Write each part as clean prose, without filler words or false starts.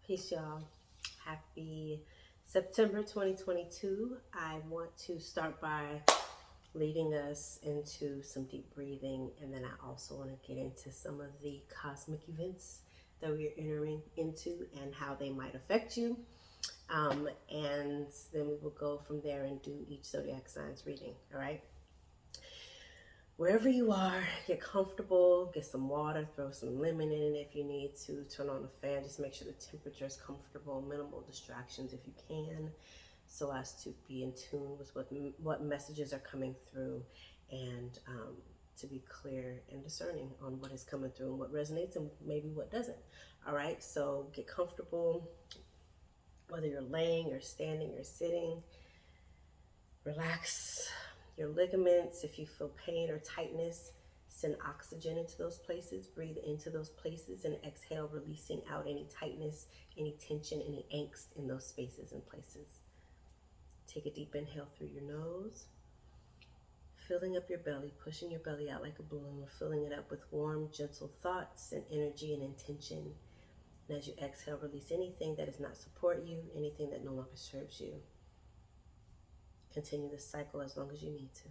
Peace, y'all. Happy September 2022. I want to start by leading us into some deep breathing, and then I also want to get into some of the cosmic events that we are entering into and how they might affect you. And then we will go from there and do each zodiac signs reading. All right. Wherever you are, get comfortable, get some water, throw some lemon in it if you need to, turn on the fan, just make sure the temperature is comfortable, minimal distractions if you can, so as to be in tune with what messages are coming through, and to be clear and discerning on what is coming through and what resonates and maybe what doesn't. All right, so get comfortable, whether you're laying or standing or sitting. Relax your ligaments. If you feel pain or tightness, send oxygen into those places, breathe into those places, and exhale, releasing out any tightness, any tension, any angst in those spaces and places. Take a deep inhale through your nose, filling up your belly, pushing your belly out like a balloon, filling it up with warm, gentle thoughts and energy and intention. And as you exhale, release anything that does not support you, anything that no longer serves you. Continue this cycle as long as you need to.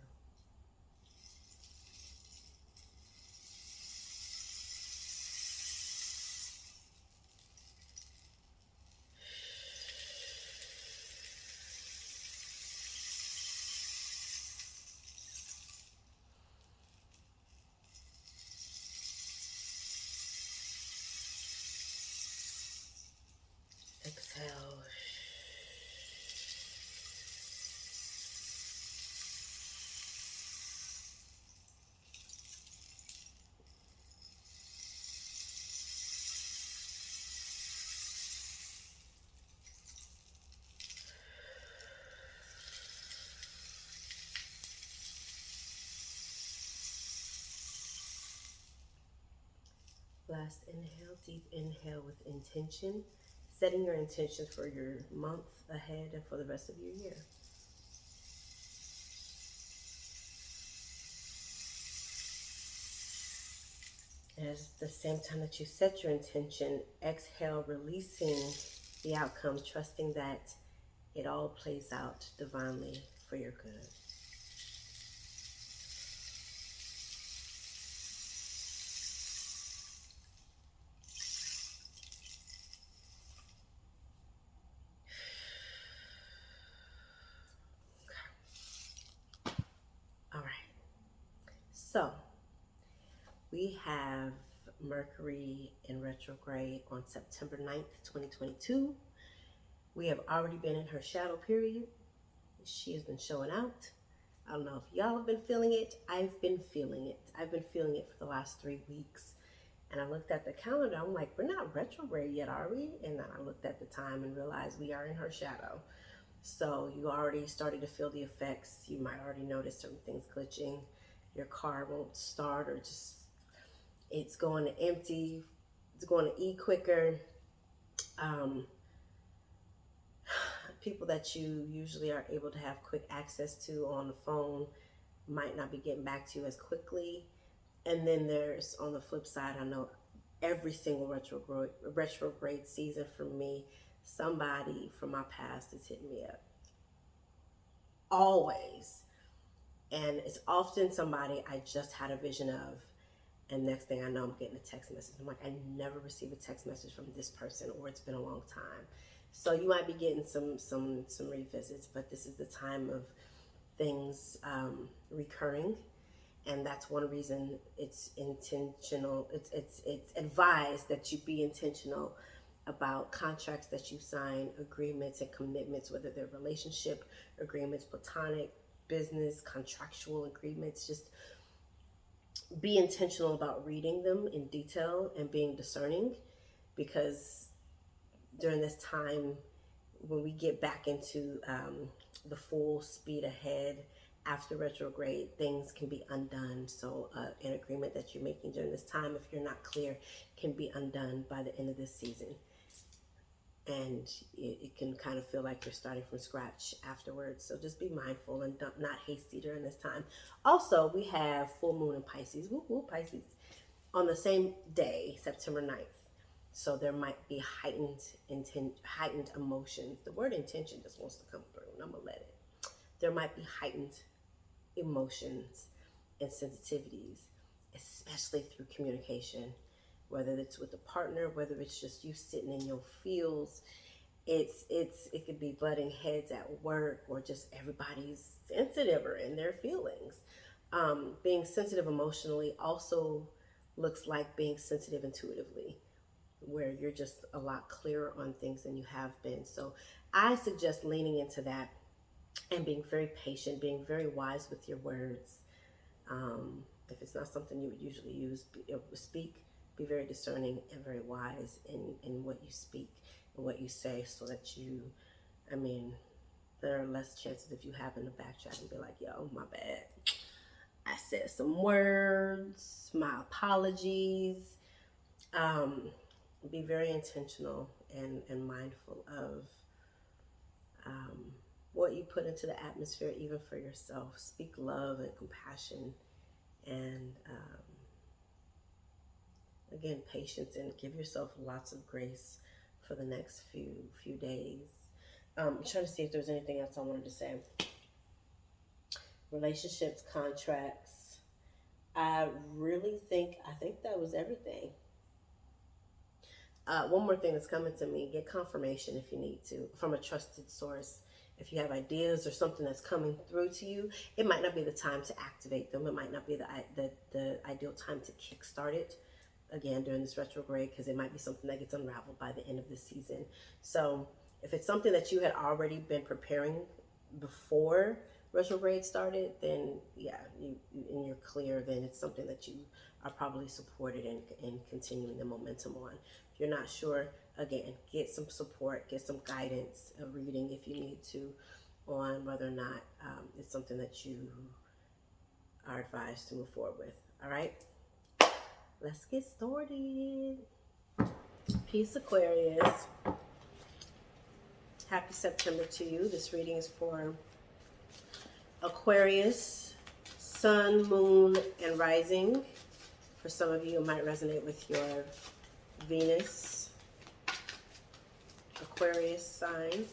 Exhale. Last inhale, deep inhale with intention, setting your intention for your month ahead and for the rest of your year. At the same time that you set your intention, exhale, releasing the outcome, trusting that it all plays out divinely for your good. All right. So, we have Mercury in retrograde on September 9th, 2022. We have already been in her shadow period. She has been showing out. I don't know if y'all have been feeling it. I've been feeling it. I've been feeling it for the last 3 weeks. And I looked at the calendar. I'm like, we're not retrograde yet, are we? And then I looked at the time and realized we are in her shadow. So you already started to feel the effects. You might already notice certain things glitching. Your car won't start, or just it's going to empty. It's going to eat quicker. People that you usually are able to have quick access to on the phone might not be getting back to you as quickly. And then there's, on the flip side, I know every single retrograde season for me, somebody from my past is hitting me up. Always. And it's often somebody I just had a vision of. And next thing I know, I'm getting a text message. I'm like, I never received a text message from this person, or it's been a long time. So you might be getting some revisits, but this is the time of things recurring. And that's one reason it's intentional. It's advised that you be intentional about contracts that you sign, agreements and commitments, whether they're relationship agreements, platonic, business, contractual agreements. Just be intentional about reading them in detail and being discerning, because during this time, when we get back into the full speed ahead after retrograde, things can be undone. So an agreement that you're making during this time, if you're not clear, can be undone by the end of this season. And it can kind of feel like you're starting from scratch afterwards. So just be mindful and not hasty during this time. Also, we have full moon in Pisces, Pisces, on the same day, September 9th. So there might be heightened emotions. The word intention just wants to come through, and I'm gonna let it. There might be heightened emotions and sensitivities, especially through communication, whether it's with a partner, whether it's just you sitting in your feels. It could be butting heads at work, or just everybody's sensitive in their feelings. Being sensitive emotionally also looks like being sensitive intuitively, where you're just a lot clearer on things than you have been. So I suggest leaning into that and being very patient, being very wise with your words. If it's not something you would usually speak, be very discerning and very wise in what you speak and what you say, so that there are less chances of you having to backtrack and be like, yo, my bad. I said some words, my apologies. Be very intentional and mindful of what you put into the atmosphere, even for yourself. Speak love and compassion, and again, patience, and give yourself lots of grace for the next few days. I'm trying to see if there's anything else I wanted to say. Relationships, contracts. I think that was everything. One more thing that's coming to me: get confirmation if you need to from a trusted source. If you have ideas or something that's coming through to you, it might not be the time to activate them. It might not be the ideal time to kickstart it again during this retrograde, because it might be something that gets unraveled by the end of the season. So if it's something that you had already been preparing before retrograde started, then yeah, and you're clear, then it's something that you are probably supported in continuing the momentum on. If you're not sure, again, get some support, get some guidance, a reading if you need to, on whether or not it's something that you are advised to move forward with. All right, let's get started. Peace, Aquarius. Happy September to you. This reading is for Aquarius, Sun, Moon, and Rising. For some of you, it might resonate with your Venus, Aquarius sign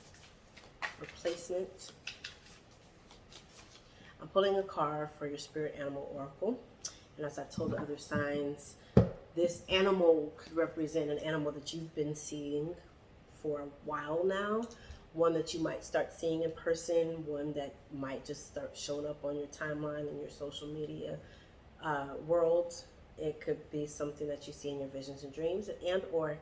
replacement. I'm pulling a card for your spirit animal oracle. And as I told the other signs, this animal could represent an animal that you've been seeing for a while now. One that you might start seeing in person, one that might just start showing up on your timeline and your social media world. It could be something that you see in your visions and dreams, and or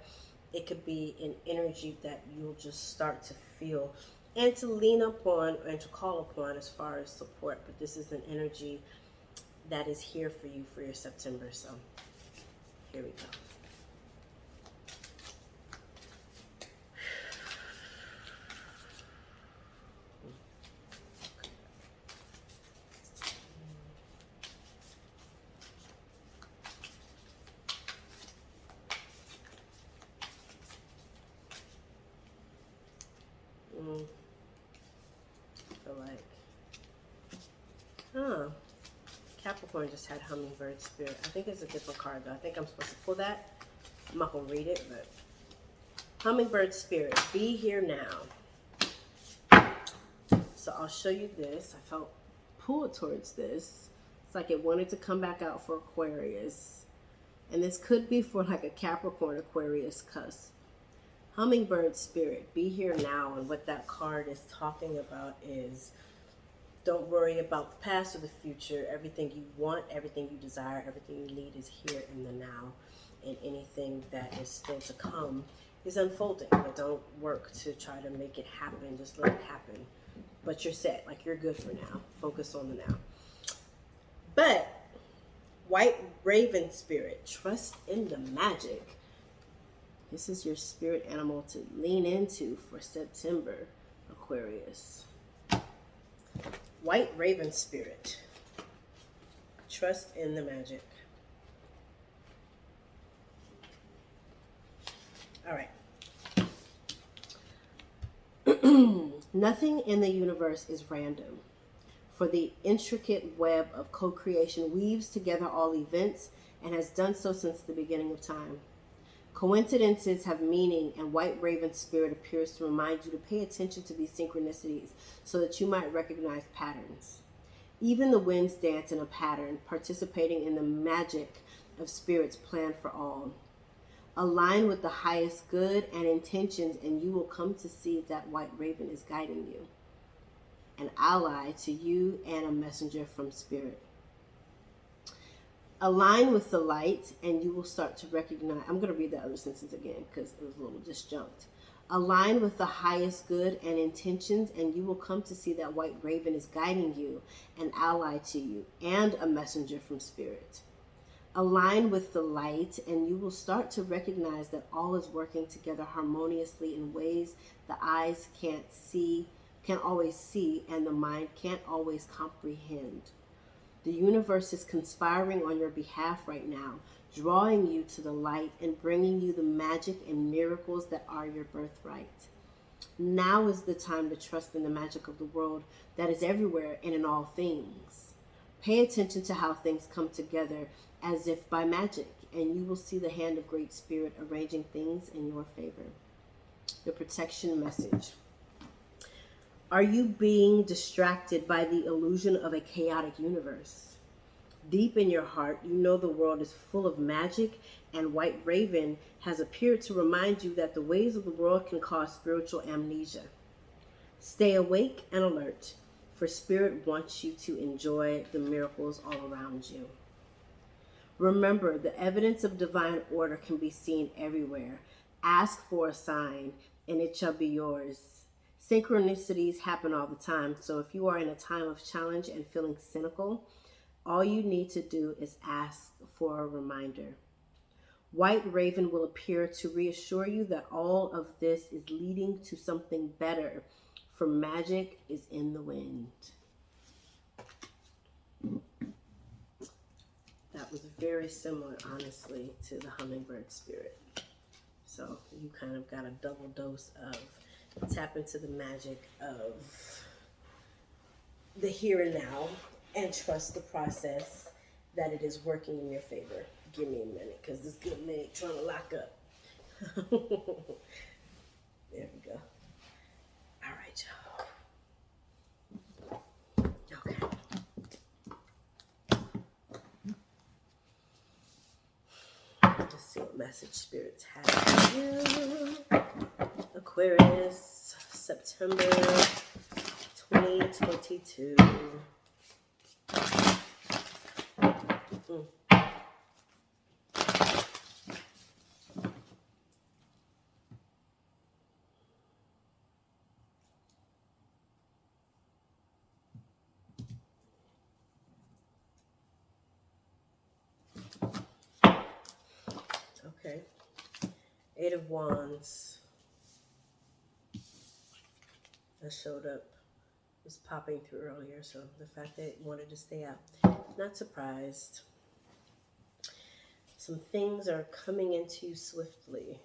it could be an energy that you'll just start to feel and to lean upon and to call upon as far as support. But this is an energy that is here for you for your September. So here we go. Capricorn just had Hummingbird Spirit. I think it's a different card though. I think I'm supposed to pull that. I'm not going to read it, but Hummingbird Spirit, be here now. So I'll show you this. I felt pulled towards this. It's like it wanted to come back out for Aquarius. And this could be for like a Capricorn Aquarius cusp. Hummingbird Spirit, be here now. And what that card is talking about is, don't worry about the past or the future. Everything you want, everything you desire, everything you need is here in the now. And anything that is still to come is unfolding. But don't work to try to make it happen. Just let it happen. But you're set. Like, you're good for now. Focus on the now. But White Raven Spirit, trust in the magic. This is your spirit animal to lean into for September, Aquarius. White Raven Spirit, trust in the magic. All right. Nothing in the universe is random, for the intricate web of co-creation weaves together all events and has done so since the beginning of time. Coincidences have meaning, and White Raven spirit appears to remind you to pay attention to these synchronicities so that you might recognize patterns. Even the winds dance in a pattern, participating in the magic of spirit's plan for all. Align with the highest good and intentions, and you will come to see that White Raven is guiding you, an ally to you and a messenger from spirit. Align with the light, and you will start to recognize. I'm going to read the other sentence again because it was a little disjunct. Align with the highest good and intentions, and you will come to see that White Raven is guiding you, an ally to you, and a messenger from spirit. Align with the light, and you will start to recognize that all is working together harmoniously in ways the eyes can't always see, and the mind can't always comprehend. The universe is conspiring on your behalf right now, drawing you to the light and bringing you the magic and miracles that are your birthright. Now is the time to trust in the magic of the world that is everywhere and in all things. Pay attention to how things come together as if by magic, and you will see the hand of Great Spirit arranging things in your favor. The protection message. Are you being distracted by the illusion of a chaotic universe? Deep in your heart, you know the world is full of magic, and White Raven has appeared to remind you that the ways of the world can cause spiritual amnesia. Stay awake and alert, for Spirit wants you to enjoy the miracles all around you. Remember, the evidence of divine order can be seen everywhere. Ask for a sign, and it shall be yours. Synchronicities happen all the time, so if you are in a time of challenge and feeling cynical, all you need to do is ask for a reminder. White Raven will appear to reassure you that all of this is leading to something better, for magic is in the wind. That was very similar, honestly, to the hummingbird spirit. So you kind of got a double dose of tap into the magic of the here and now and trust the process that it is working in your favor. Give me a minute because this good leg trying to lock up. There we go. All right, y'all. Okay. Let's see what message spirits have for you. Aquarius, September 2022. Okay. Eight of Wands. That showed up, was popping through earlier, so the fact that it wanted to stay out, not surprised. Some things are coming into you swiftly. It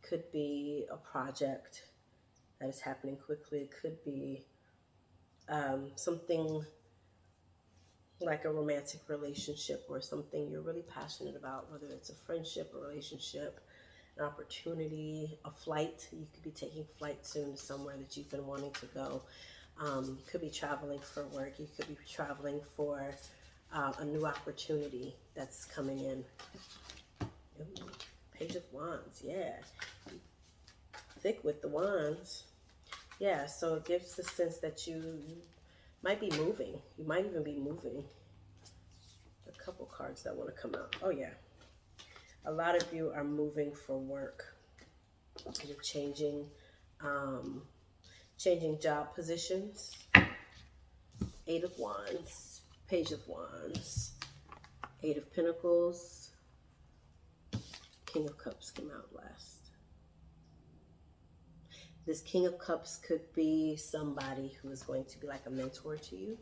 could be a project that is happening quickly. It could be something like a romantic relationship or something you're really passionate about, whether it's a friendship, a relationship, an opportunity, a flight. You could be taking flight soon to somewhere that you've been wanting to go. You could be traveling for work. You could be traveling for a new opportunity that's coming in. Ooh, Page of Wands, yeah. Thick with the wands. Yeah, so it gives the sense that you might be moving. You might even be moving. A couple cards that want to come out. Oh, yeah. A lot of you are moving for work. You're changing job positions. Eight of Wands, Page of Wands, Eight of Pentacles, King of Cups came out last. This King of Cups could be somebody who is going to be like a mentor to you.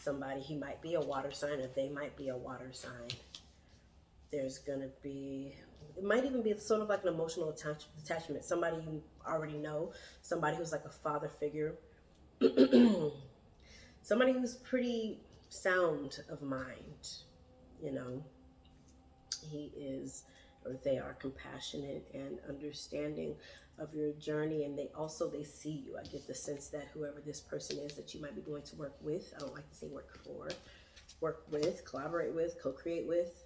Somebody, he might be a water sign, or they might be a water sign. There's going to be, it might even be sort of like an emotional attachment. Somebody you already know. Somebody who's like a father figure. Somebody who's pretty sound of mind, you know. He is or they are compassionate and understanding of your journey, and they see you. I get the sense that whoever this person is that you might be going to work with, I don't like to say work for, work with, collaborate with, co-create with,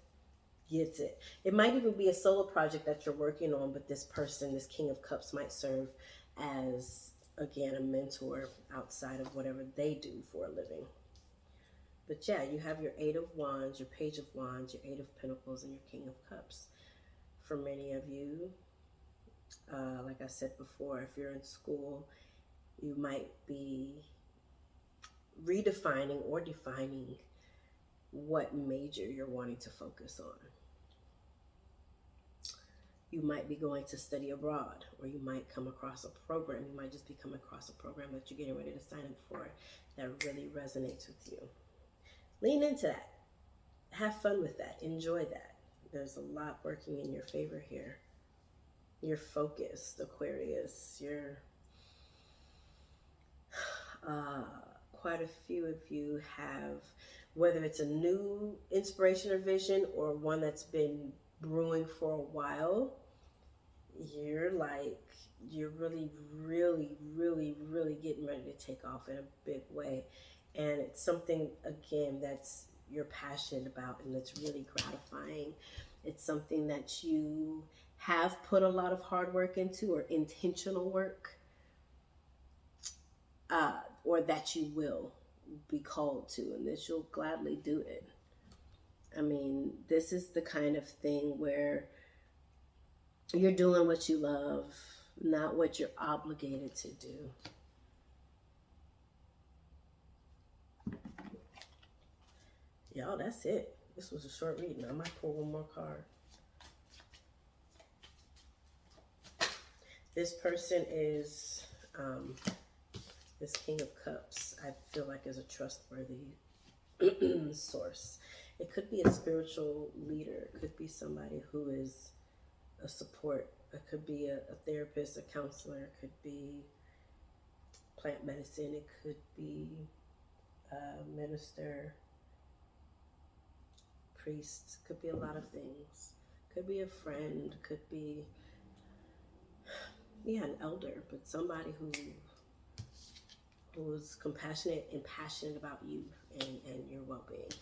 gets it. It might even be a solo project that you're working on, but this person, this King of Cups, might serve as, again, a mentor outside of whatever they do for a living. But yeah, you have your Eight of Wands, your Page of Wands, your Eight of Pentacles, and your King of Cups. For many of you, like I said before, if you're in school, you might be redefining or defining what major you're wanting to focus on. You might be going to study abroad, or you might come across a program. You might just be coming across a program that you're getting ready to sign up for that really resonates with you. Lean into that. Have fun with that. Enjoy that. There's a lot working in your favor here. You're focused, Aquarius. You're quite a few of you have, whether it's a new inspiration or vision or one that's been brewing for a while, you're really, really, really, really getting ready to take off in a big way. And it's something, again, that's you're passionate about and that's really gratifying. It's something that you have put a lot of hard work into, or intentional work, or that you will be called to, and that you'll gladly do it. I mean, this is the kind of thing where you're doing what you love, not what you're obligated to do. Y'all, that's it. This was a short reading. I might pull one more card. This person is, this King of Cups, I feel like is a trustworthy source. It could be a spiritual leader. It could be somebody who is a support. It could be a therapist, a counselor. It could be plant medicine. It could be a minister, priest. Could be a lot of things. Could be a friend. Could be, yeah, an elder, but somebody who's compassionate and passionate about you and your well-being.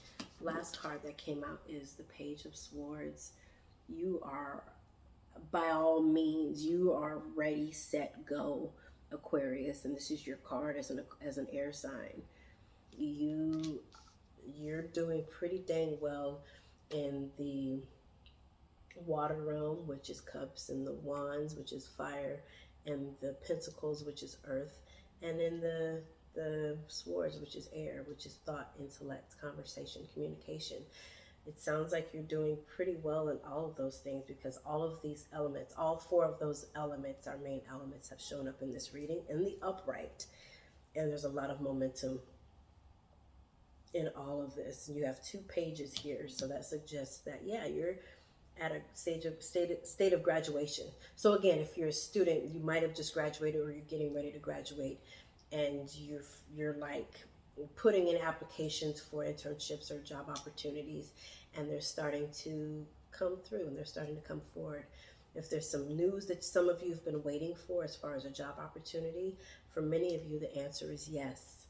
Last card that came out is the Page of Swords. You are, by all means, you are ready, set, go, Aquarius, and this is your card as an air sign. You're doing pretty dang well in the water realm, which is cups, and the wands, which is fire, and the pentacles, which is earth, and in the swords, which is air, which is thought, intellect, conversation, communication. It sounds like you're doing pretty well in all of those things, because all of these elements, all four of those elements, our main elements, have shown up in this reading in the upright, and there's a lot of momentum in all of this. You have 2 pages here, so that suggests that, yeah, you're at a state of graduation. So again, if you're a student, you might have just graduated, or you're getting ready to graduate, and you're like putting in applications for internships or job opportunities, and they're starting to come through, and they're starting to come forward. If there's some news that some of you have been waiting for as far as a job opportunity, for many of you, the answer is yes.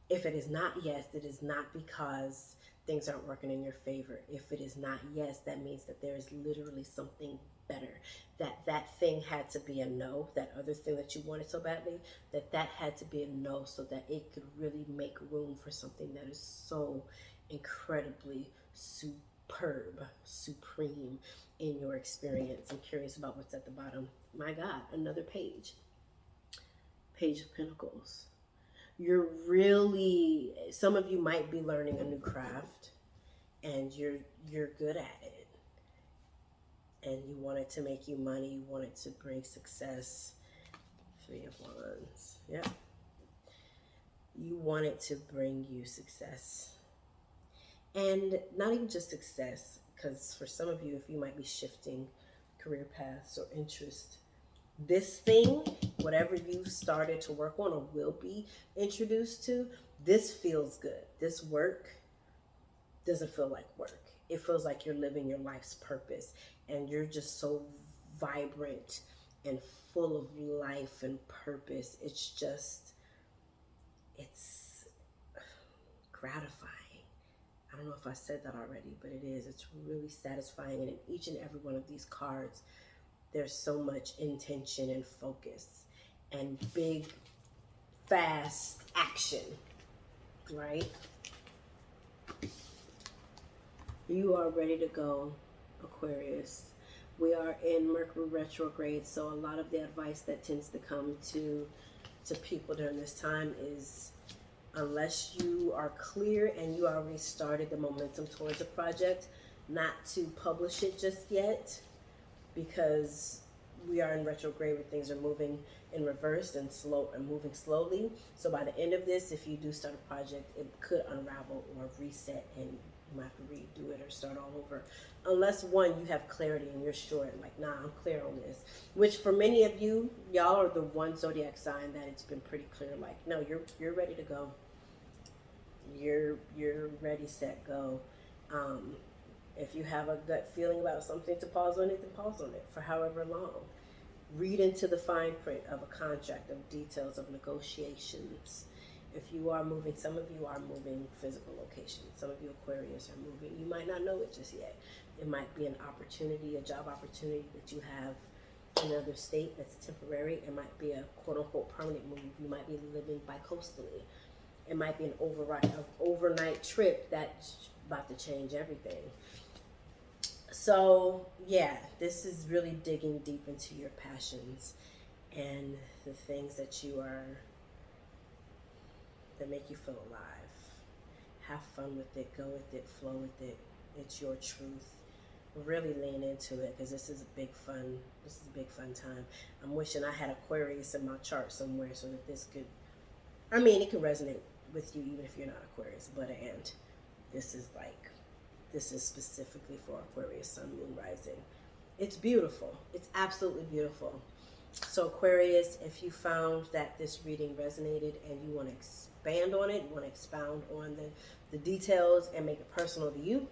If it is not yes, it is not because things aren't working in your favor. If it is not yes, that means that there is literally something better. That thing had to be a no. That other thing that you wanted so badly, that had to be a no, so that it could really make room for something that is so incredibly superb, supreme in your experience. I'm curious about what's at the bottom. My God, another page. Page of Pentacles. You're really, some of you might be learning a new craft, and you're good at it, and you want it to make you money, you want it to bring success. 3 of Wands. Yeah, you want it to bring you success, and not even just success, because for some of you, if you might be shifting career paths or interest, this thing, whatever you've started to work on or will be introduced to, this feels good. This work doesn't feel like work. It feels like you're living your life's purpose. and you're just so vibrant and full of life and purpose. It's gratifying. I don't know if I said that already, but it is. It's really satisfying. And in each and every one of these cards, there's so much intention and focus and big, fast action, right? You are ready to go, Aquarius. We are in Mercury retrograde, so a lot of the advice that tends to come to people during this time is, unless you are clear and you already started the momentum towards a project, not to publish it just yet, because we are in retrograde where things are moving in reverse and moving slowly. So by the end of this, if you do start a project, it could unravel or reset, and you might have to redo it or start all over. Unless, one, you have clarity and you're sure, like, nah, I'm clear on this. Which for many of you, y'all are the one zodiac sign that it's been pretty clear, like, no, you're ready to go. You're ready, set, go. If you have a gut feeling about something to pause on it, then pause on it for however long. Read into the fine print of a contract, of details of negotiations. If you are moving, some of you are moving physical locations. Some of you Aquarius are moving. You might not know it just yet. It might be an opportunity, a job opportunity that you have in another state that's temporary. It might be a quote-unquote permanent move. You might be living bi-coastally. It might be an overnight trip that's about to change everything. So, yeah, this is really digging deep into your passions and the things that that make you feel alive. Have fun with it, go with it, flow with it. It's your truth. Really lean into it, because this is a big fun time. I'm wishing I had Aquarius in my chart somewhere so that this could, it can resonate with you even if you're not Aquarius, but this is specifically for Aquarius, Sun, Moon, Rising. It's beautiful. It's absolutely beautiful. So Aquarius, if you found that this reading resonated and you want to expand on it, you want to expound on the details and make it personal to you,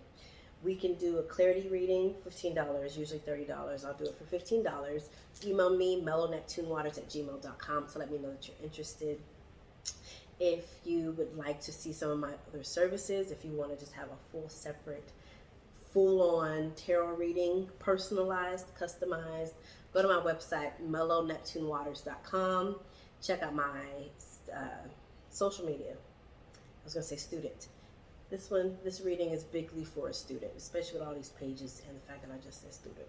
we can do a clarity reading, $15, usually $30. I'll do it for $15. Email me, mellowneptunewaters@gmail.com, to let me know that you're interested. If you would like to see some of my other services, if you want to just have a full-on tarot reading, personalized, customized, go to my website, mellowneptunewaters.com. Check out my social media. I was going to say student. This reading is bigly for a student, especially with all these pages and the fact that I just said student.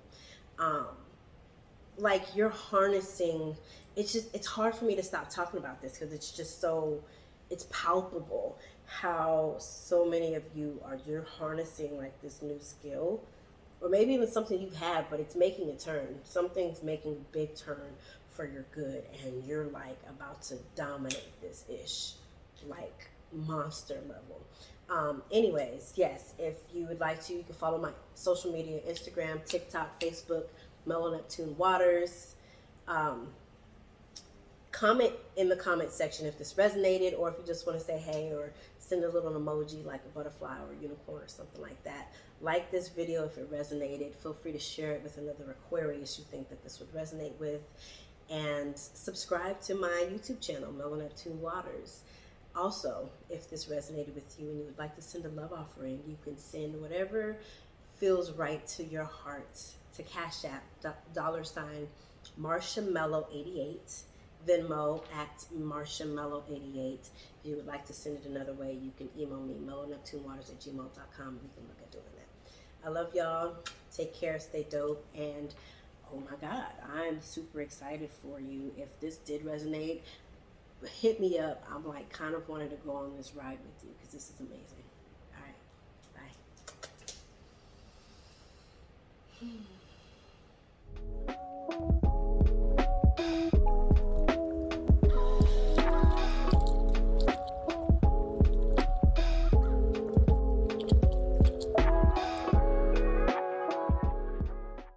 Like, you're harnessing, it's hard for me to stop talking about this, because it's just it's palpable how so many of you're harnessing like this new skill, or maybe even something you've had, but it's making a turn. Something's making a big turn for your good, and you're like about to dominate this ish, like monster level. Anyways, yes, if you would like to, you can follow my social media, Instagram, TikTok, Facebook, Mellow Neptune Waters. Comment in the comment section if this resonated, or if you just want to say hey, or send a little emoji like a butterfly or a unicorn or something like that. Like this video if it resonated. Feel free to share it with another Aquarius you think that this would resonate with. And subscribe to my YouTube channel, Mellow Neptune Waters. Also, if this resonated with you and you would like to send a love offering, you can send whatever feels right to your heart to CashApp $MarshaMellow88 Venmo @MarshaMellow88. If you would like to send it another way, you can email me, mellowneptunewaters@gmail.com. We can look at doing that. I love y'all. Take care. Stay dope. And oh my God, I'm super excited for you. If this did resonate, hit me up. I'm like kind of wanting to go on this ride with you, because this is amazing. All right. Bye.